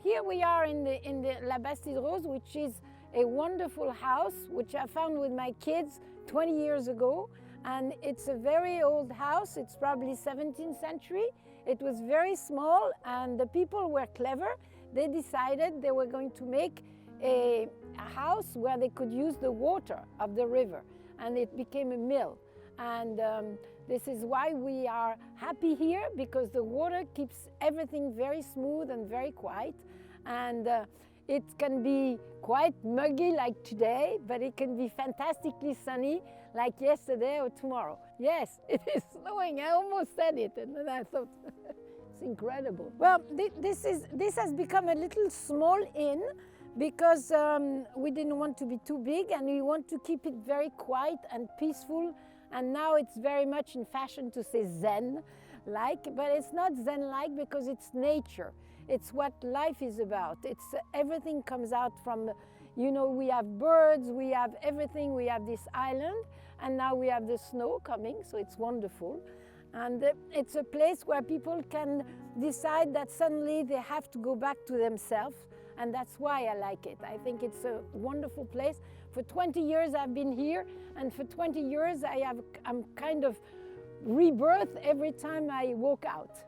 Here we are in the La Bastide Rose, which is a wonderful house, which I found with my kids 20 years ago. And it's a very old house. It's probably 17th century. It was very small, and the people were clever. They decided they were going to make a house where they could use the water of the river, and it became a mill. And this is why we are happy here, because the water keeps everything very smooth and very quiet. And it can be quite muggy like today, but it can be fantastically sunny like yesterday or tomorrow. Yes, it is snowing. I almost said it, and then I thought, it's incredible. Well, this has become a little small inn because we didn't want to be too big, and we want to keep it very quiet and peaceful. And now it's very much in fashion to say Zen-like, but it's not Zen-like because it's nature. It's what life is about. It's everything comes out from, you know, we have birds, we have everything, we have this island, and now we have the snow coming, so it's wonderful. And it's a place where people can decide that suddenly they have to go back to themselves, and that's why I like it. I think it's a wonderful place. For 20 years I've been here, and for 20 years I'm kind of rebirth every time I walk out.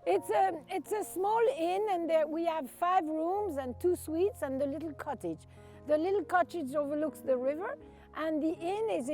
It's a small inn, and there we have 5 rooms and 2 suites and the little cottage. The little cottage overlooks the river, and the inn is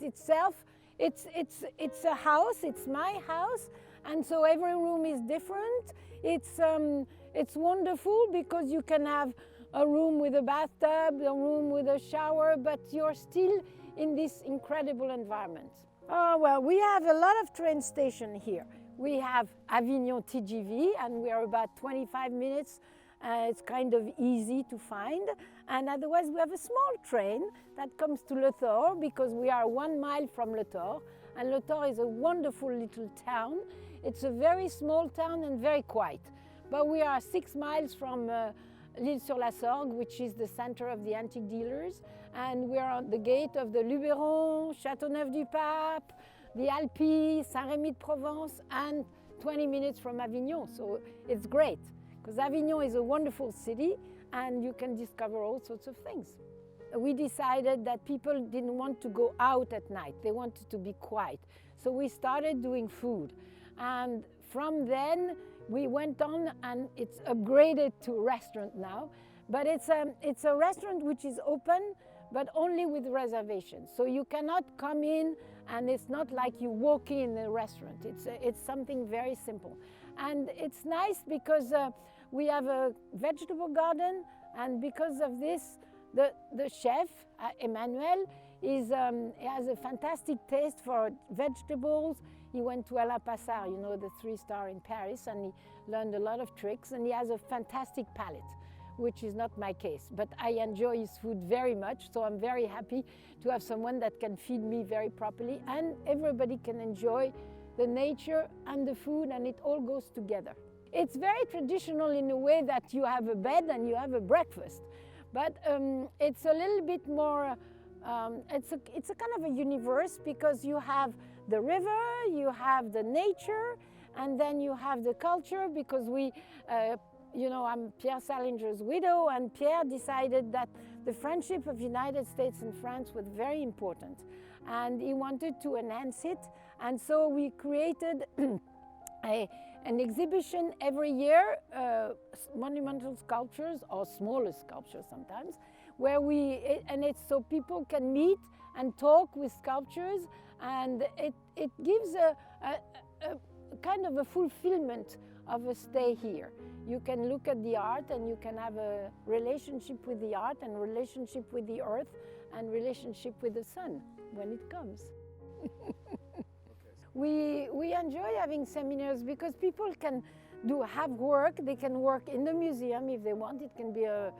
itself. It's a house. It's my house, and so every room is different. It's wonderful because you can have a room with a bathtub, a room with a shower, but you're still in this incredible environment. Oh, well, we have a lot of train stations here. We have Avignon TGV, and we are about 25 minutes. It's kind of easy to find. And otherwise, we have a small train that comes to Le Thor, because we are 1 mile from Le Thor. And Le Thor is a wonderful little town. It's a very small town and very quiet. But we are 6 miles from L'Île-sur-la-Sorgue, which is the center of the antique dealers. And we are on the gate of the Luberon, Châteauneuf-du-Pape, the Alpes, Saint-Rémy de Provence, and 20 minutes from Avignon. So it's great, because Avignon is a wonderful city, and you can discover all sorts of things. We decided that people didn't want to go out at night. They wanted to be quiet. So we started doing food. And from then, we went on, and it's upgraded to a restaurant now. But it's a restaurant which is open, but only with reservations. So you cannot come in, and it's not like you walk in a restaurant. It's something very simple. And it's nice because we have a vegetable garden, and because of this, the chef, Emmanuel, has a fantastic taste for vegetables. He went to La Passard, you know, the 3-star in Paris, and he learned a lot of tricks, and he has a fantastic palate, which is not my case. But I enjoy his food very much, so I'm very happy to have someone that can feed me very properly, and everybody can enjoy the nature and the food, and it all goes together. It's very traditional in a way that you have a bed and you have a breakfast, but it's a little bit more, it's a kind of a universe, because you have the river, you have the nature, and then you have the culture, because we, you know, I'm Pierre Salinger's widow, and Pierre decided that the friendship of United States and France was very important, and he wanted to enhance it, and so we created an exhibition every year, monumental sculptures or smaller sculptures sometimes, where and it's so people can meet and talk with sculptures, and it gives a kind of a fulfillment of a stay here. You can look at the art, and you can have a relationship with the art, and relationship with the earth, and relationship with the sun when it comes. We enjoy having seminars because people can have work. They can work in the museum if they want. It can be a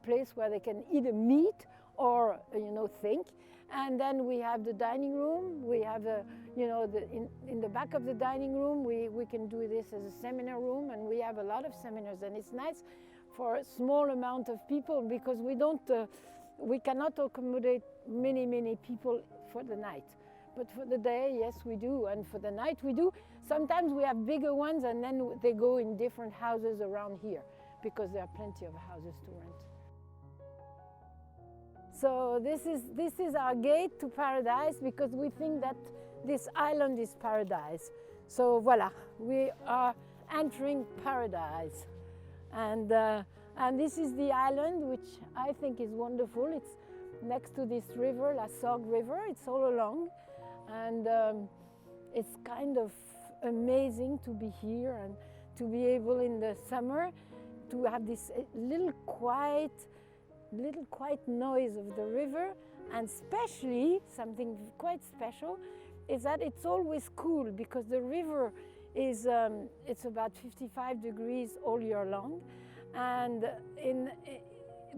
place where they can either meet or, you know, think. And then we have the dining room. We have, you know, in the back of the dining room, we can do this as a seminar room, and we have a lot of seminars. And it's nice for a small amount of people, because we cannot accommodate many people for the night. But for the day, yes, we do. And for the night, we do. Sometimes we have bigger ones, and then they go in different houses around here, because there are plenty of houses to rent. So this is our gate to paradise, because we think that this island is paradise. So voila, we are entering paradise. And this is the island, which I think is wonderful. It's next to this river, La Sorgue River. It's all along. And it's kind of amazing to be here and to be able in the summer to have this little quiet noise of the river, and especially something quite special is that it's always cool, because the river is it's about 55 degrees all year long, and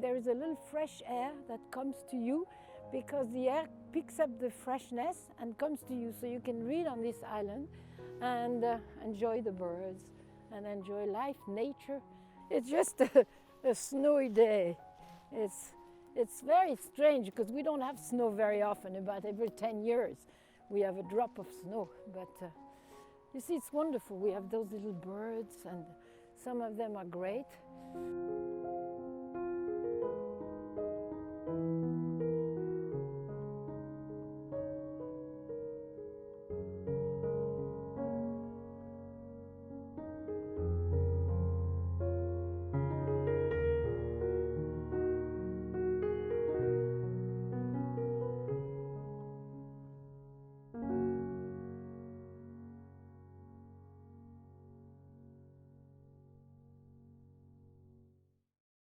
there is a little fresh air that comes to you, because the air picks up the freshness and comes to you, so you can read on this island and enjoy the birds and enjoy life, nature. It's just a snowy day. It's very strange, because we don't have snow very often. About every 10 years we have a drop of snow, but you see, it's wonderful. We have those little birds, and some of them are great.